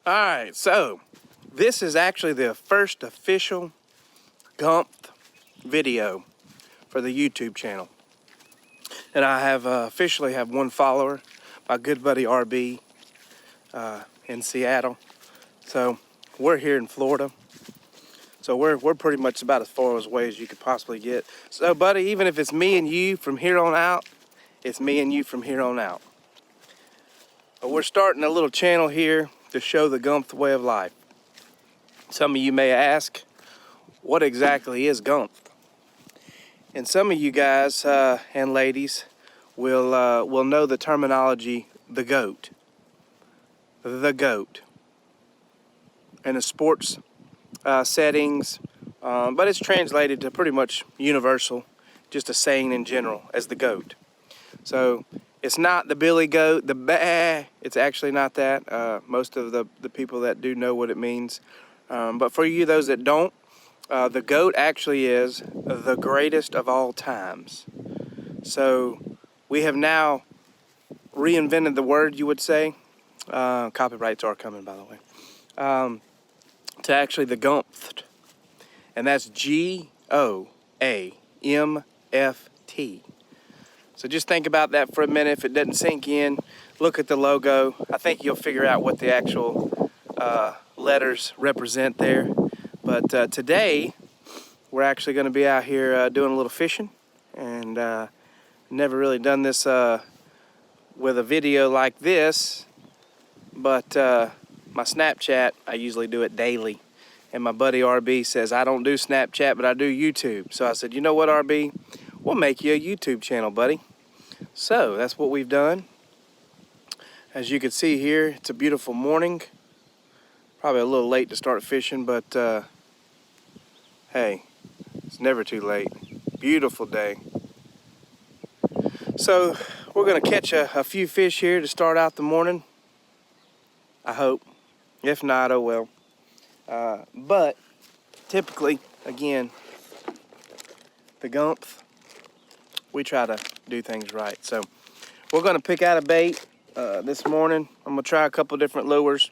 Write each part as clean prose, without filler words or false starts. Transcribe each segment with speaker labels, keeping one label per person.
Speaker 1: Alright, so this is actually the first official G.O.A.M.F.T video for the YouTube channel. And I have officially have one follower, my good buddy RB in Seattle. So we're here in Florida. So we're pretty much about as far away as you could possibly get. So buddy, even if it's me and you from here on out, it's me and you from here on out. But we're starting a little channel here to show the G.O.A.M.F.T way of life. Some of you may ask, what exactly is G.O.A.M.F.T? And some of you guys and ladies will know the terminology, the GOAT. The GOAT. In the sports settings, but it's translated to pretty much universal, just a saying in general as the GOAT. So it's not the Billy Goat, the bah, it's actually not that. Most of the people that do know what it means. But for you, those that don't, the GOAT actually is the greatest of all times. So we have now reinvented the word, you would say. Copyrights are coming, by the way. To actually the G.O.A.M.F.T. And that's G.O.A.M.F.T. So just think about that for a minute. If it doesn't sink in, look at the logo. I think you'll figure out what the actual letters represent there. But today, we're actually going to be out here doing a little fishing. And never really done this with a video like this. But my Snapchat, I usually do it daily. And my buddy RB says, I don't do Snapchat, but I do YouTube. So I said, you know what, RB? We'll make you a YouTube channel, buddy. So that's what we've done. As you can see here, it's a beautiful morning. Probably a little late to start fishing, but hey, it's never too late. Beautiful day. So we're gonna catch a few fish here to start out the morning. I hope. If not, oh well. But typically, again, the G.O.A.M.F.T, we try to do things right. So we're going to pick out a bait this morning. I'm going to try a couple different lures.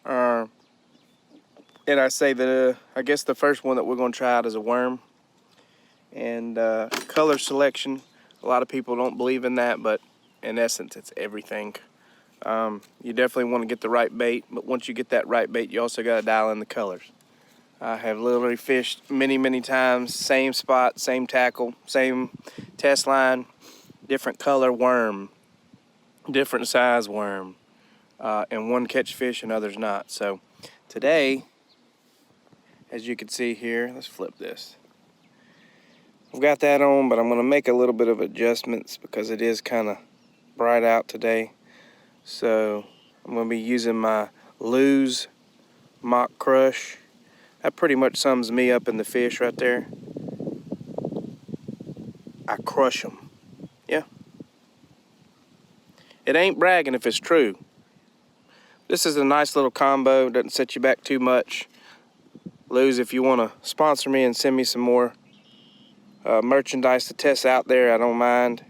Speaker 1: And I say that I guess the first one that we're going to try out is a worm. And color selection, a lot of people don't believe in that, but in essence, it's everything. You definitely want to get the right bait, but once you get that right bait, you also got to dial in the colors. I have literally fished many times, same spot, same tackle, same test line, different color worm, different size worm, and one catch fish and others not. So today, as you can see here, let's flip this. I've got that on, but I'm going to make a little bit of adjustments because it is kind of bright out today. So I'm going to be using my Lose Mock Crush. That pretty much sums me up in the fish right there. I crush them. Yeah. It ain't bragging if it's true. This is a nice little combo. Doesn't set you back too much. Lose, if you want to sponsor me and send me some more merchandise to test out there, I don't mind.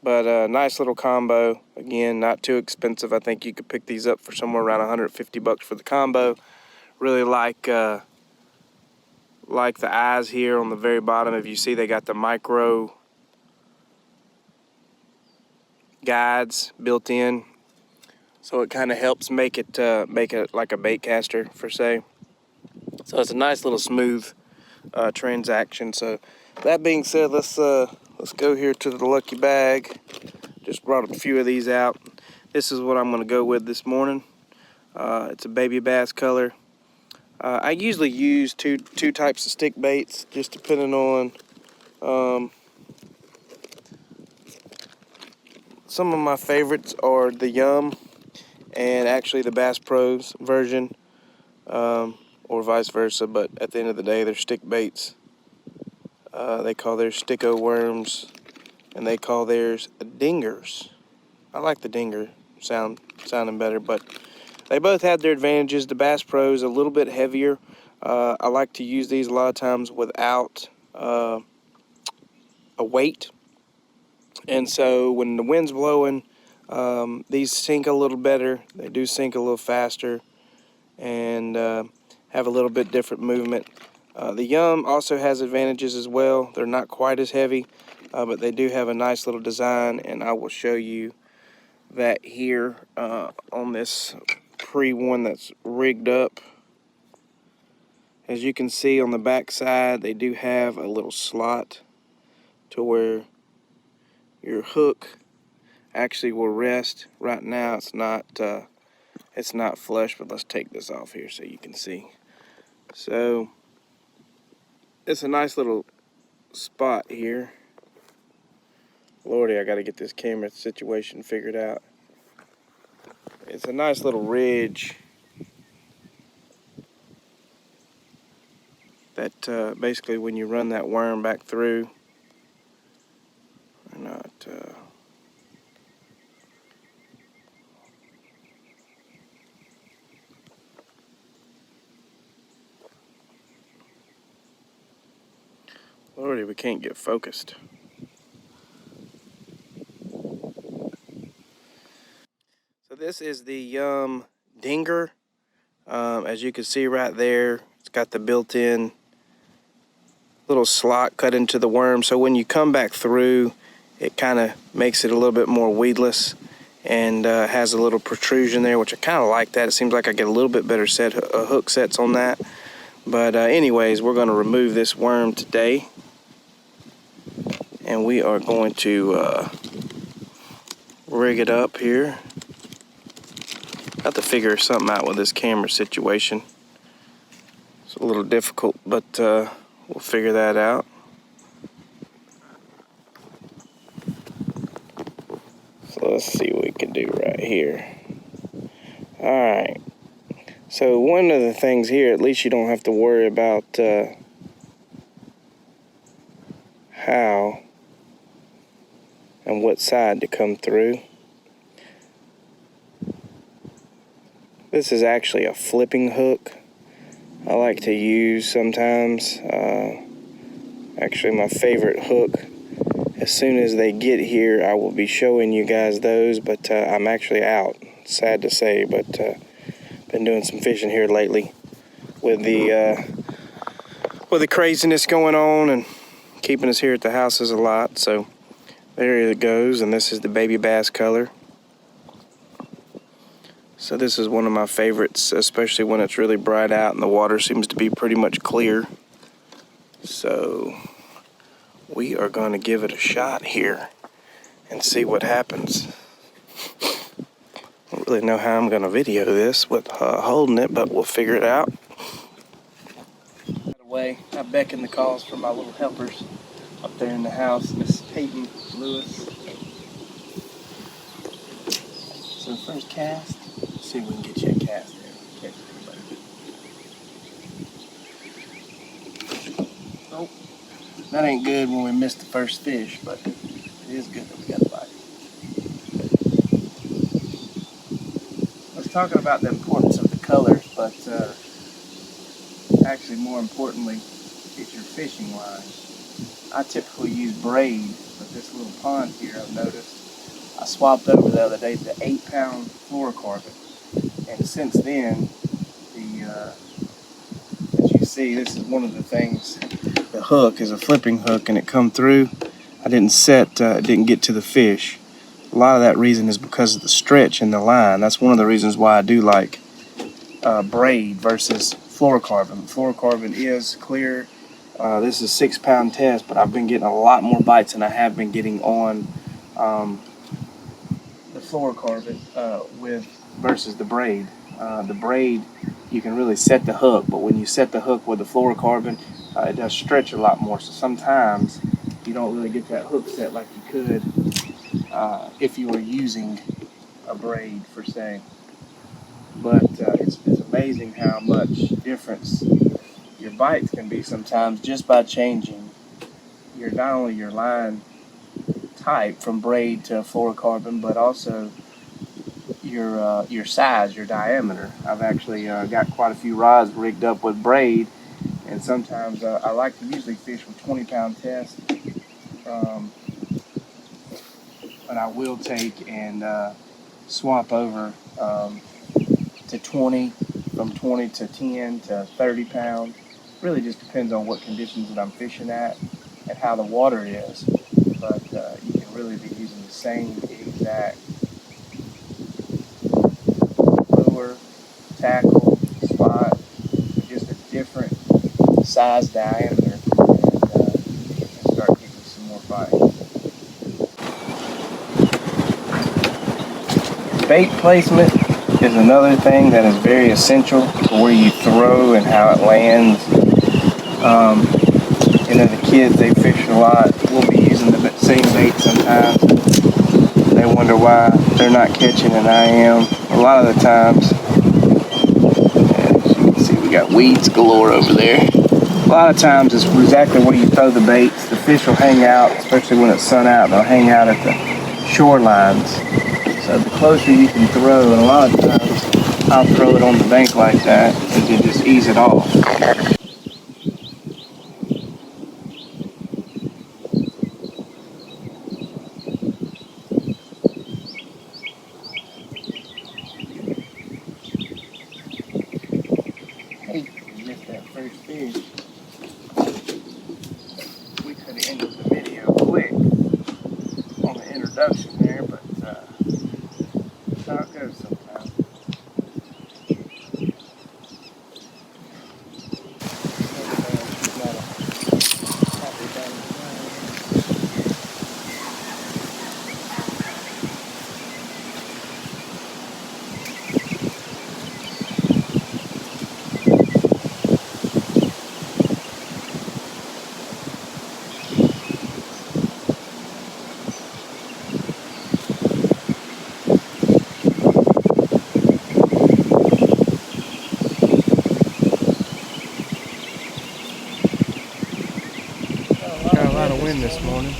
Speaker 1: But a nice little combo. Again, not too expensive. I think you could pick these up for somewhere around 150 bucks for the combo. Really like the eyes here on the very bottom. If you see, they got the micro guides built in, so it kind of helps make it like a bait caster for say. So it's a nice little smooth transaction. So that being said, let's go here to the lucky bag. Just brought a few of these out. This is what I'm going to go with this morning. It's a baby bass color. I usually use two types of stick baits, just depending on some of my favorites are the G.O.A.M.F.T and actually the Bass Pros version, or vice versa. But at the end of the day, they're stick baits. They call theirs sticko worms, and they call theirs dingers. I like the dinger sounding better, but they both have their advantages. The Bass Pro is a little bit heavier. I like to use these a lot of times without a weight. And so when the wind's blowing, these sink a little better. They do sink a little faster. and have a little bit different movement. The G.O.A.M.F. also has advantages as well. They're not quite as heavy, but they do have a nice little design, and I will show you that here on this pre-one that's rigged up. As you can see on the back side, they do have a little slot to where your hook actually will rest. Right now it's not flush, but let's take this off here so you can see. So it's a nice little spot here. Lordy, I got to get this camera situation figured out. It's a nice little ridge that basically when you run that worm back through, or not. Lordy, we can't get focused. So this is the G.O.A.M.F. Dinger. As you can see right there, it's got the built-in little slot cut into the worm. So when you come back through, it kind of makes it a little bit more weedless and has a little protrusion there, which I kind of like that. It seems like I get a little bit better hook sets on that. But anyways, we're going to remove this worm today, and we are going to rig it up here. Have to figure something out with this camera situation. It's a little difficult, but we'll figure that out. So let's see what we can do right here. Alright, so one of the things here, at least you don't have to worry about how and what side to come through. This is actually a flipping hook I like to use sometimes. Actually, my favorite hook. As soon as they get here, I will be showing you guys those, but I'm actually out. Sad to say, but been doing some fishing here lately with the craziness going on and keeping us here at the houses a lot. So there it goes, and this is the baby bass color. So this is one of my favorites, especially when it's really bright out and the water seems to be pretty much clear. So we are going to give it a shot here and see what happens. I don't really know how I'm going to video this with holding it, but we'll figure it out. Way, I beckon the calls from my little helpers up there in the house, Miss Peyton Lewis. So first cast, let's see if we can get you a cast there. Oh, that ain't good when we missed the first fish, but it is good that we got a bite. I was talking about the importance of the colors, but actually more importantly is your fishing line. I typically use braid, but this little pond here I've noticed, I swapped over the other day to 8-pound fluorocarbon, and since then, as you see, this is one of the things. The hook is a flipping hook, and it come through. I didn't didn't get to the fish. A lot of that reason is because of the stretch in the line. That's one of the reasons why I do like braid versus fluorocarbon. Fluorocarbon is clear. This is a 6-pound test, but I've been getting a lot more bites than I have been getting on the fluorocarbon versus the braid. The braid, you can really set the hook, but when you set the hook with the fluorocarbon, it does stretch a lot more. So sometimes you don't really get that hook set like you could if you were using a braid per se. But it's amazing how much difference your bites can be sometimes just by changing not only your line type from braid to fluorocarbon, but also your size, your diameter. I've actually got quite a few rods rigged up with braid, and sometimes I like to usually fish with 20-pound tests, but I will take and swap over to 20 from 20 to 10 to 30 pounds. Really just depends on what conditions that I'm fishing at and how the water is. But you can really be using the same exact lure, tackle, spot, just a different size diameter, and start getting some more bites. Bait placement is another thing that is very essential for where you throw and how it lands. The kids, they fish a lot. We'll be using the same bait sometimes. They wonder why they're not catching and I am. A lot of the times, as you can see, we got weeds galore over there. A lot of times it's exactly where you throw the baits. The fish will hang out, especially when it's sun out, they'll hang out at the shorelines. So the closer you can throw, and a lot of times I'll throw it on the bank like that and then just ease it off. Hey, you missed that first fish. We could have ended the video quick on the introduction there, but that's how it goes sometimes. Got a lot of wind this morning.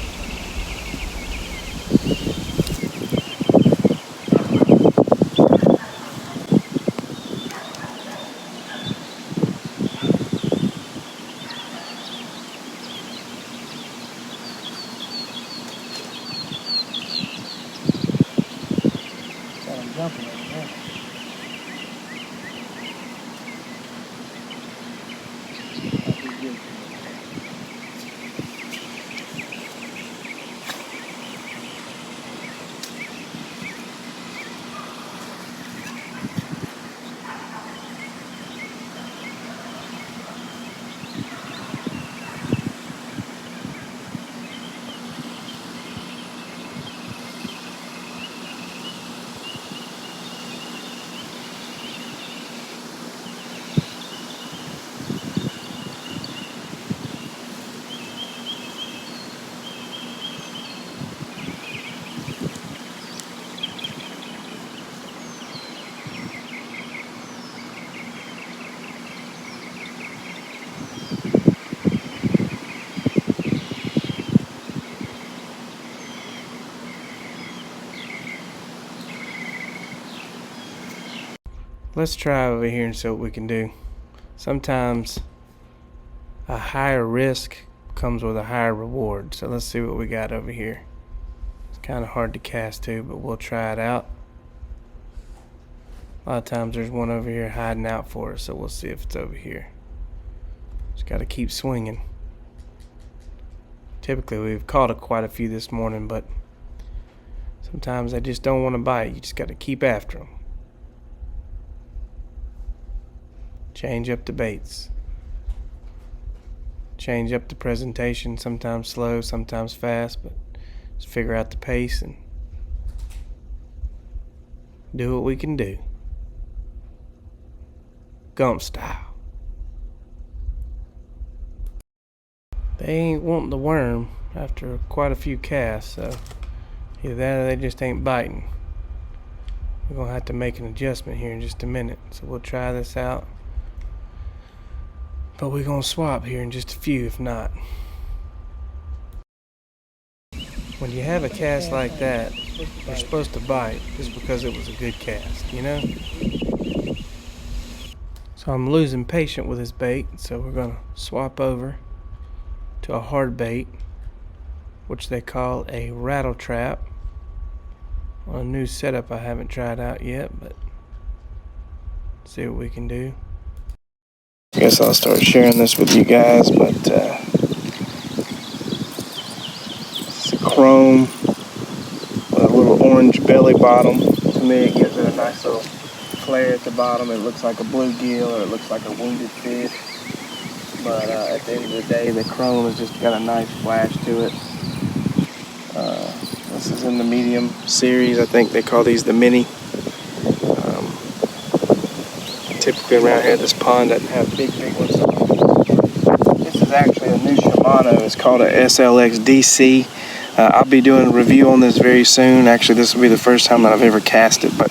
Speaker 1: Got them jumping over there. Let's try over here and see what we can do. Sometimes a higher risk comes with a higher reward. So let's see what we got over here. It's kind of hard to cast too, but we'll try it out. A lot of times there's one over here hiding out for us, so we'll see if it's over here. Just got to keep swinging. Typically we've caught quite a few this morning, but sometimes they just don't want to bite. You just got to keep after them. Change up the baits. Change up the presentation, sometimes slow, sometimes fast, but just figure out the pace and do what we can do. G.O.A.M.F.T style. They ain't wanting the worm after quite a few casts, so either that or they just ain't biting. We're going to have to make an adjustment here in just a minute, so we'll try this out. But we're going to swap here in just a few, if not. When you have a cast like that, you're supposed to bite just because it was a good cast, you know? So I'm losing patience with this bait, so we're going to swap over to a hard bait, which they call a rattle trap. On a new setup I haven't tried out yet, but See what we can do. I guess I'll start sharing this with you guys, but it's a chrome with a little orange belly bottom. To me, it gives it a nice little flare at the bottom. It looks like a bluegill or it looks like a wounded fish. But at the end of the day, the chrome has just got a nice flash to it. This is in the medium series. I think they call these the mini. Typically around here, this pond doesn't have big ones. This is actually a new Shimano. It's called a SLX DC. I'll be doing a review on this very soon. Actually, this will be the first time that I've ever cast it, but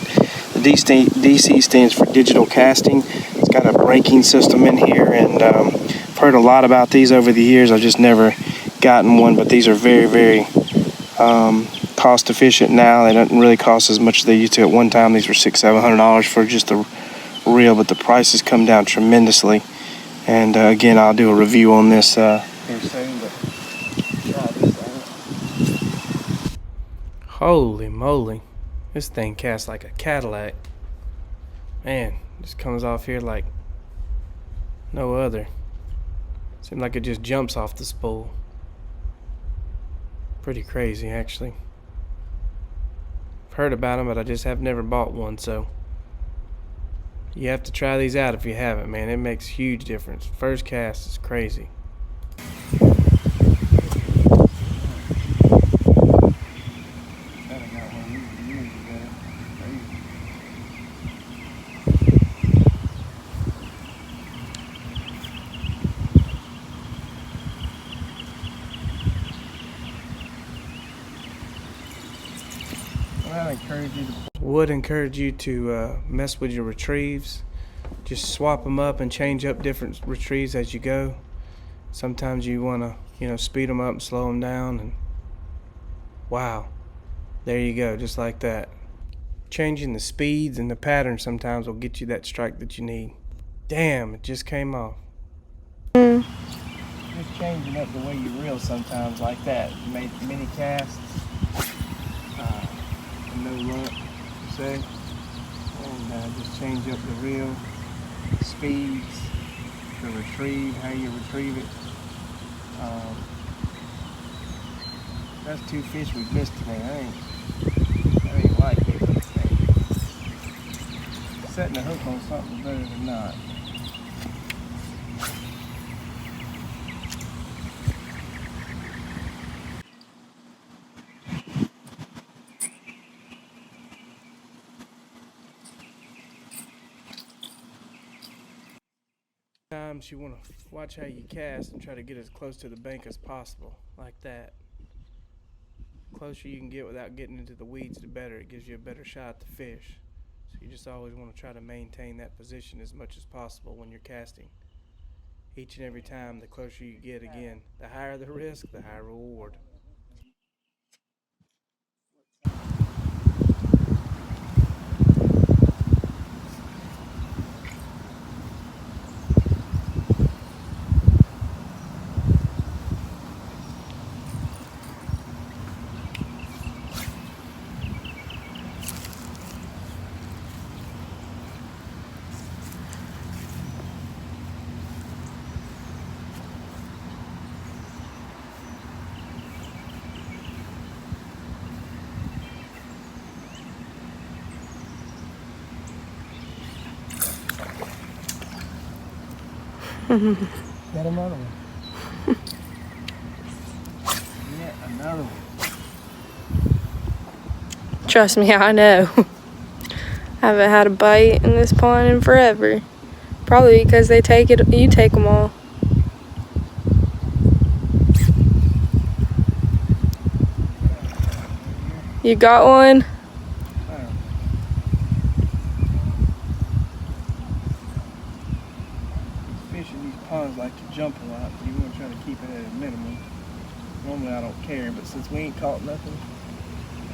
Speaker 1: the DC stands for digital casting. It's got a braking system in here, and I've heard a lot about these over the years. I've just never gotten one, but these are very cost efficient now. They don't really cost as much as they used to at one time. These were $600-700 for just the reel, but the prices come down tremendously. And again, I'll do a review on this here soon. But try this out. Holy moly, this thing casts like a Cadillac. Man, this comes off here like no other. Seems like it just jumps off the spool. Pretty crazy, actually. I've heard about them, but I just have never bought one, so you have to try these out if you haven't, man. It makes a huge difference. First cast is crazy. Would encourage you to mess with your retrieves. Just swap them up and change up different retrieves as you go. Sometimes you want to, speed them up and slow them down, and wow, there you go, just like that. Changing the speeds and the patterns sometimes will get you that strike that you need. Damn, it just came off. Just changing up the way you reel sometimes like that. You made many casts. No luck, say, and just change up the reel, speeds, the retrieve, how you retrieve it. That's two fish we've missed today. I ain't like it. Setting the hook on something better than not. Sometimes you want to watch how you cast and try to get as close to the bank as possible, like that. The closer you can get without getting into the weeds, the better. It gives you a better shot at the fish. So you just always want to try to maintain that position as much as possible when you're casting. Each and every time, the closer you get, again, the higher the risk, the higher reward. Got another one. Yeah, another one.
Speaker 2: Trust me, I know. I haven't had a bite in this pond in forever. Probably because you take them all. You got one?
Speaker 1: Fish in these ponds like to jump a lot, so you want to try to keep it at a minimum. Normally I don't care, but since we ain't caught nothing,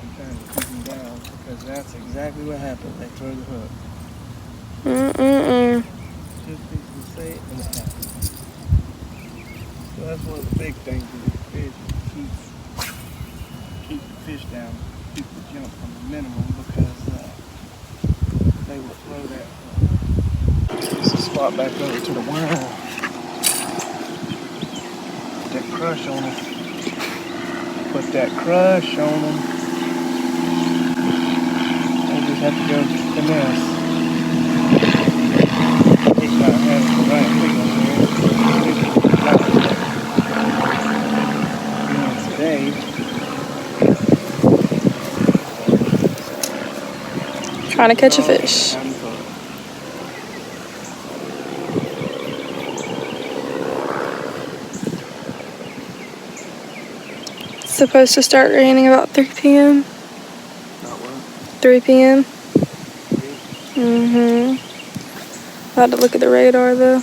Speaker 1: I'm trying to keep them down, because that's exactly what happens. They throw the hook. Just people say it and it happens. So that's one of the big things with these fish, keep the fish down, keep the jump from the minimum, because they will throw that hook. swap back over to the worm. Put that crush on him. Put that crush on him. I just have to go finesse. He's not having the right thing on there. Today.
Speaker 2: Trying to catch a fish. It's supposed to start raining about 3 p.m. 3 p.m. About to look at the radar though.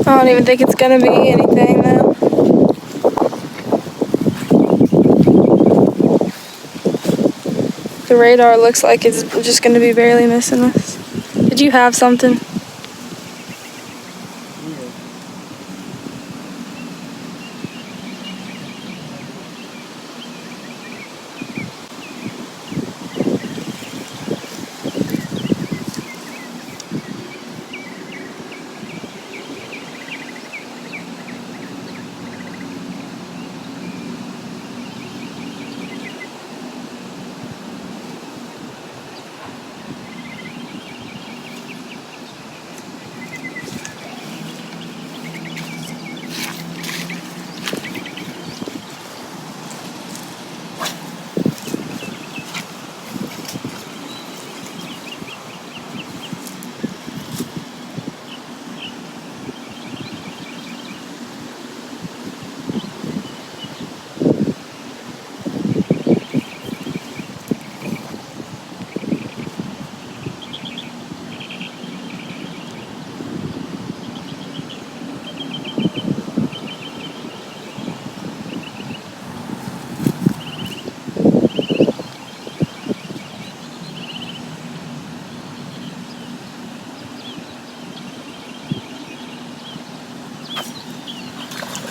Speaker 2: I don't even think it's gonna be anything though. The radar looks like it's just gonna be barely missing us. Did you have something?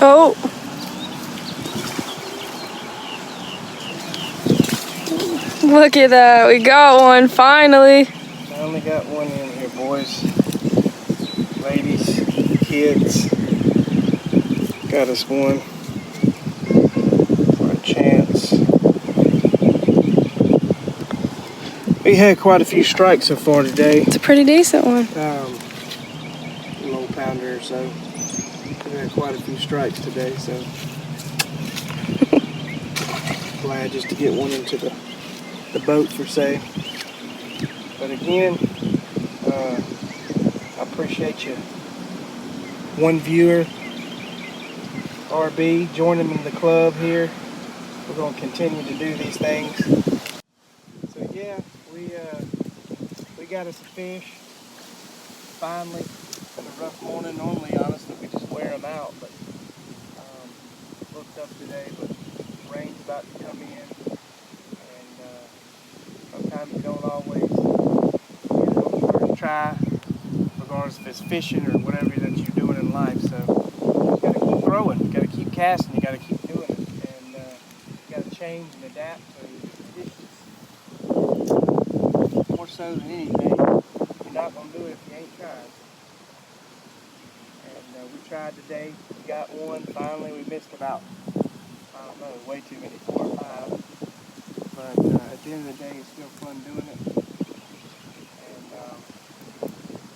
Speaker 2: Oh. Look at that, we got one finally.
Speaker 1: Finally got one in here, boys, ladies, kids. Got us one for a chance. We had quite a few strikes so far today.
Speaker 2: It's a pretty decent one.
Speaker 1: Low pounder or so. We had quite a few strikes today, so glad just to get one into the boat for say. But again, I appreciate you. One viewer, RB, joining in the club here. We're going to continue to do these things. So yeah, we got us a fish. Finally, it's been a rough morning. Normally, honestly, we just wear them out, but looked up today, but rain's about to come in, and sometimes you don't always get it on the first try, regardless if it's fishing or whatever that you're doing in life. So you gotta keep throwing, you gotta keep casting, you gotta keep doing it, and you gotta change and adapt to conditions. More so than anything, you're not gonna do it if you ain't tried. And we tried today, we got one. Finally, we missed about, I don't know, way too many, 4 or 5. But at the end of the day, it's still fun doing it. And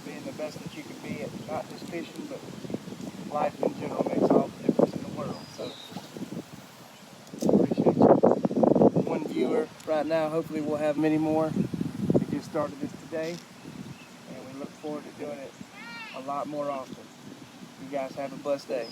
Speaker 1: being the best that you can be at not just fishing, but life in general makes all the difference in the world. So, appreciate you. One viewer right now. Hopefully we'll have many more. We just started this today, and we look forward to doing it a lot more often. You guys have a blessed day.